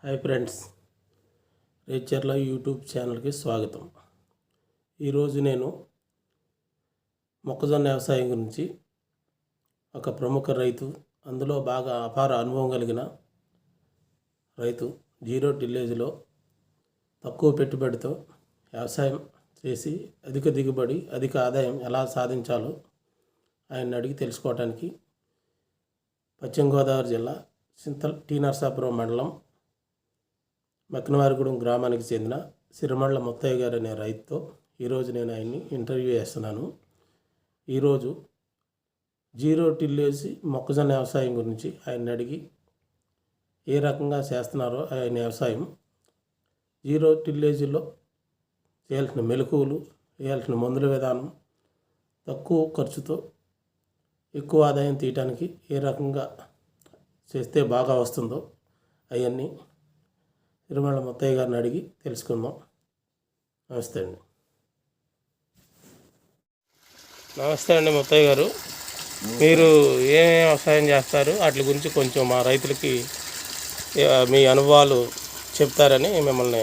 Hi friends, Recherla YouTube ఛానల్కి స్వాగతం. ఈరోజు నేను మొక్కజొన్న వ్యవసాయం గురించి ఒక ప్రముఖ రైతు, అందులో బాగా అపార అనుభవం కలిగిన రైతు, జీరో టిల్లేజ్లో తక్కువ పెట్టుబడితో వ్యవసాయం చేసి అధిక దిగుబడి, అధిక ఆదాయం ఎలా సాధించాలో ఆయన అడిగి తెలుసుకోవడానికి పశ్చిమ గోదావరి జిల్లా చింతల్ టీ నరసాపురం మండలం మక్కినవారిగూడెం గ్రామానికి చెందిన సిరిమళ్ళ ముత్తయ్య గారు అనే రైతుతో ఈరోజు నేను ఆయన్ని ఇంటర్వ్యూ చేస్తున్నాను. ఈరోజు జీరో టిల్లేజ్ మొక్కజొన్న వ్యవసాయం గురించి ఆయన అడిగి ఏ రకంగా చేస్తున్నారో ఆయన వ్యవసాయం, జీరో టిల్లేజ్లో చేయాల్సిన మెలకువలు, వేయాల్సిన మందుల విధానం, తక్కువ ఖర్చుతో ఎక్కువ ఆదాయం తీయటానికి ఏ రకంగా చేస్తే బాగా వస్తుందో అవన్నీ తిరుమల ముత్తయ్య గారిని అడిగి తెలుసుకుందాం. నమస్తే అండి. నమస్తే అండి ముత్తయ్య గారు, మీరు ఏమేమి వ్యవసాయం చేస్తారు వాటి గురించి కొంచెం మా రైతులకి మీ అనుభవాలు చెప్తారని మిమ్మల్ని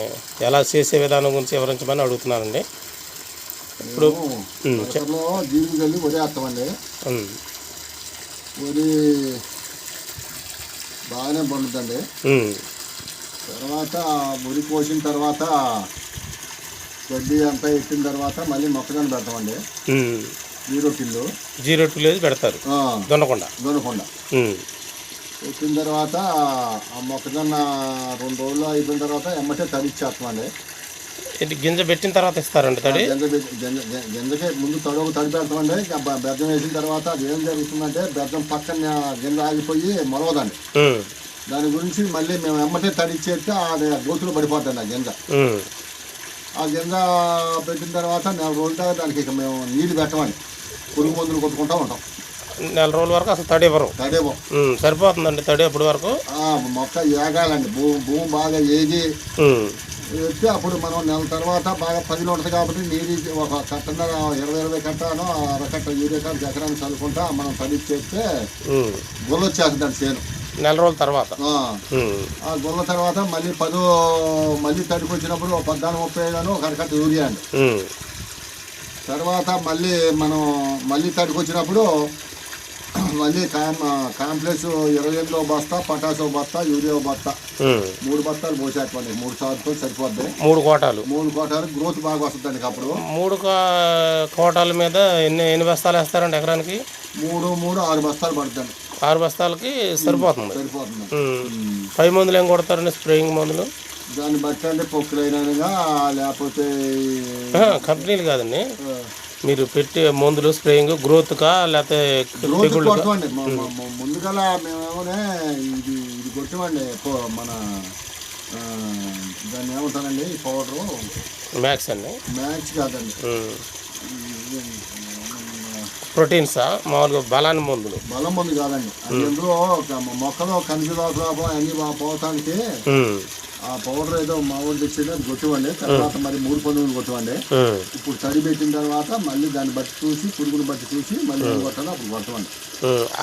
ఎలా చేసే విధానం గురించి వివరించమని అడుగుతున్నానండి. ఇప్పుడు జీవితంలో వరి వేస్తామండి. వరి బాగానే పండుద్దండి. తర్వాత వరి కోసిన తర్వాత గడ్డి అంతా ఎట్టిన తర్వాత మళ్ళీ మొక్కజొన్న పెడతామండి. జీరో టిల్లేజ్ పెడతారు, దొనకుండా పెట్టిన తర్వాత ఆ మొక్కజొన్న 2 రోజులు అయిపోయిన తర్వాత ఎమ్మటే తడిచ్చేస్తామండి. గింజ పెట్టిన తర్వాత ఇస్తారండి తడి? గింజకే ముందు తడి పెడతామండి. బెద్దం వేసిన తర్వాత అది ఏం జరుగుతుందంటే బెద్దం పక్కన గింజ ఆగిపోయి మొలవదండి. దాని గురించి మళ్ళీ మేము ఎమ్మటే తడిచ్చేస్తే అది గోతులు పడిపోతుంది ఆ గింజ. ఆ గింజ పెట్టిన తర్వాత 4 రోజుల దాకా దానికి ఇక మేము నీళ్ళు పెట్టమండి, పురుగు మందులు కొట్టుకుంటూ ఉంటాం. 4 రోజుల వరకు అసలు తడేవరం సరిపోతుందండి. తడి అప్పటి వరకు మొక్క ఏగాలండి. భూమి బాగా ఏగి ఎత్తి అప్పుడు మనం నెల తర్వాత బాగా పదిలో ఉంటుంది కాబట్టి నీరు ఒక కట్టన్నర 20 కట్టను అరకట్ట యూరియా కాదు ఎకరాన్ని చల్లుకుంటా మనం తడిచ్చేస్తే గుల్ల వచ్చేస్తుందండి చేను. 4 రోజుల తర్వాత ఆ గుల్ల తర్వాత మళ్ళీ తడికి వచ్చినప్పుడు 14-35 ఒక అరకట్ట యూరియా అండి. తర్వాత మళ్ళీ తడికి వచ్చినప్పుడు మళ్ళీ కాంప్లెక్స్ 28 బస్తా, పొటాషో బస్తా, యూరియా బస్తా 3 బస్తాలు పోసేటండి. 3 సార్లతో సరిపోద్ది. 3 కోటాలు గ్రోత్ బాగా వస్తుందండి. అప్పుడు 3 కోటాల మీద ఎన్ని బస్తాలు వేస్తారండి ఎకరానికి? 6 బస్తాలు పడుతుంది. 6 బస్తాలకి సరిపోతుంది. 10 మందులు ఏం కొడతారండి? స్ప్రేయింగ్ మందులు దాన్ని బట్టి అండి, పొక్కులైనా లేకపోతే కంపెనీలు కాదండి, మీరు పెట్టే మందులు స్ప్రేయింగ్ గ్రోత్కా లేకపోతే కొట్టమండి. ముందుగా మేమేమోనే ఇది కొట్టమండి. మన దాన్ని ఏమంటానండి, పౌడరు మ్యాక్స్ అండి. మ్యాక్స్ కాదండి, ప్రోటీన్సా? మామూలుగా బలం మందు కాదండి. అది ఎందులో మొక్కలో కనిపిలోపం అన్ని పోతానికి ఆ పౌడర్ ఏదో మా ఊళ్ళు తెచ్చింది, అది కొట్టువండి. తర్వాత మరి 3 పండుగలు కొట్టువండి. ఇప్పుడు తడి పెట్టిన తర్వాత మళ్ళీ దాన్ని బట్టి చూసి, పురుగుని బట్టి చూసి మళ్ళీ కొట్టాలి, అప్పుడు కొట్టవండి.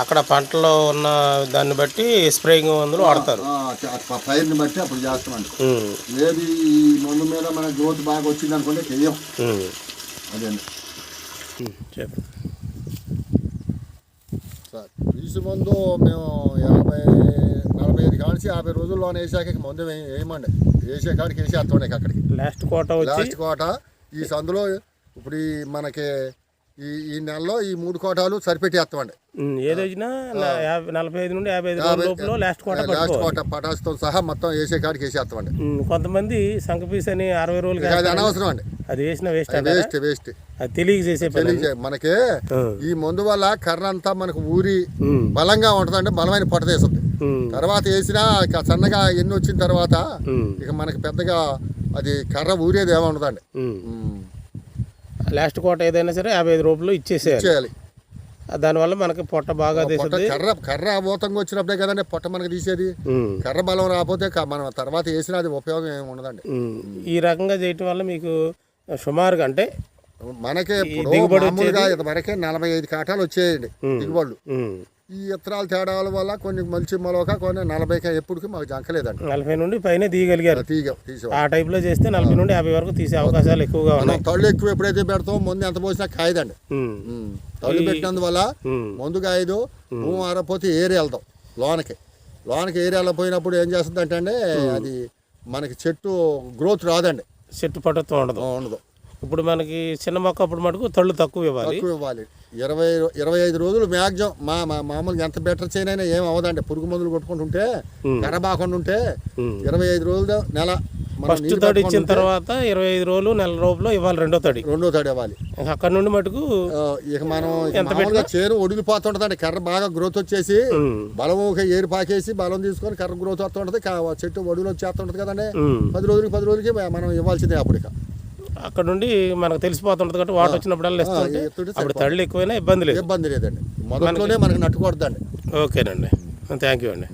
అక్కడ పంటలో ఉన్న దాన్ని బట్టి స్ప్రేయింగ్ మందులు వాడతారు. పైరుని బట్టి అప్పుడు చేస్తామండి. లేదు ఈ మందు మీద మన గ్రోత్ బాగా వచ్చింది అనుకుంటే చెయ్యం. అదేండి సార్. వీసు మందు మేము 40-45 కాడిచి 50 రోజుల్లో వేసాక మందు వేయమండి. వేసే కాడికి వేసేస్తాం. అక్కడికి లాస్ట్ కోట ఈ సందులో ఇప్పుడు మనకి ఈ నెలలో ఈ 3 కోటాలు సరిపెట్టేస్తామండి. ఏ రోజున 45 నుండి 55 లోపల లాస్ట్ కోట పటాసుతో సహా మొత్తం వేసే కాడికి వేసేస్తామండి. కొంతమంది సంకపీస్ అని 60 రోజులు అది అనవసరం అండి. అది వేసిన వేస్ట్ అది తెలియజేసే మనకి ఈ మందు వల్ల కర్ర అంతా మనకు ఊరి బలంగా ఉంటుందండి. బలమైన పొట్ట తీస్తుంది. తర్వాత వేసినా సన్నగా ఎన్ని వచ్చిన తర్వాత ఇక మనకి పెద్దగా అది కర్ర ఊరేది ఏమి ఉండదండి. లాస్ట్ కోట ఏదైనా సరే 55 రూపాయలు ఇచ్చేసేయాలి. దానివల్ల మనకి పొట్ట బాగా కర్ర అబోతంగా వచ్చినప్పుడే కదండి పొట్ట మనకి తీసేది. కర్ర బలం రాకపోతే మనం తర్వాత వేసినా అది ఉపయోగం ఏమి ఉండదండి. ఈ రకంగా చేయటం వల్ల మీకు సుమారుగా అంటే మనకి దిగుబడి మనకే 45 కాటాలు వచ్చేయండి దిగుబడులు. ఈ ఇత్తనాల తేడాల వల్ల కొన్ని మంచి మొలక కొన్ని 40 ఎప్పటికీ మాకు జంకలేదండి. 40 నుండి పైన తీయగలిగారు. తీసేవాళ్ళం. ఆ టైప్లో చేస్తే 40 నుండి 50 వరకు తీసే అవకాశాలు ఎక్కువగా మనం ఉన్నాయి. తళ్ళు ఎక్కువ ఎప్పుడైతే పెడతామో ముందు ఎంత పోసినా కాయదండి. తళ్ళు పెట్టినందువల్ల ముందుగా 5 భూమి ఆరపోతే ఏరి వెళ్తాం లోనకి ఏరి వెళ్ళపోయినప్పుడు ఏం చేస్తుంది అంటే అది మనకి చెట్టు గ్రోత్ రాదండి, చెట్టు పట్టుతో ఉండదు. ఇప్పుడు మనకి చిన్న మొక్క అప్పుడు మటుకు తళ్ళు తక్కువ ఇవ్వాలి. 25 రోజులు మ్యాక్సిమం మామూలుగా ఎంత బెటర్ చేయనైనా ఏం అవదండి. పురుగు మందులు కొట్టుకుంటుంటే కరబాకుండా ఉంటే 25 రోజులు నెల ఫస్ట్ తడి ఇచ్చిన తర్వాత 25 రోజులు నెల లోపల ఇవ్వాలి. రెండో తడి ఇవ్వాలి. అక్కడ నుండి మటుకు ఇక మనం చేను ఒడిగిపోతుంటదండి. కర్ర బాగా గ్రోత్ వచ్చేసి బలం ఏరు పాకేసి బలం తీసుకొని కర్ర గ్రోత్ వస్తుంటది. చెట్టు ఒడిలో వచ్చేస్తుంటది కదండి. 10 రోజులకి మనం ఇవ్వాల్సిందే. అప్పుడు ఇక అక్కడ నుండి మనకు తెలిసిపోతుంటది కాబట్టి వాటర్ వచ్చినప్పుడల్లా ఇస్తుంటే అప్పుడు తళ్ళు ఎక్కువైనా ఇబ్బంది లేదండి. మొదట్లోనే మనకి నట్టుకూడదండి. ఓకేనండి, థ్యాంక్ యూ అండి.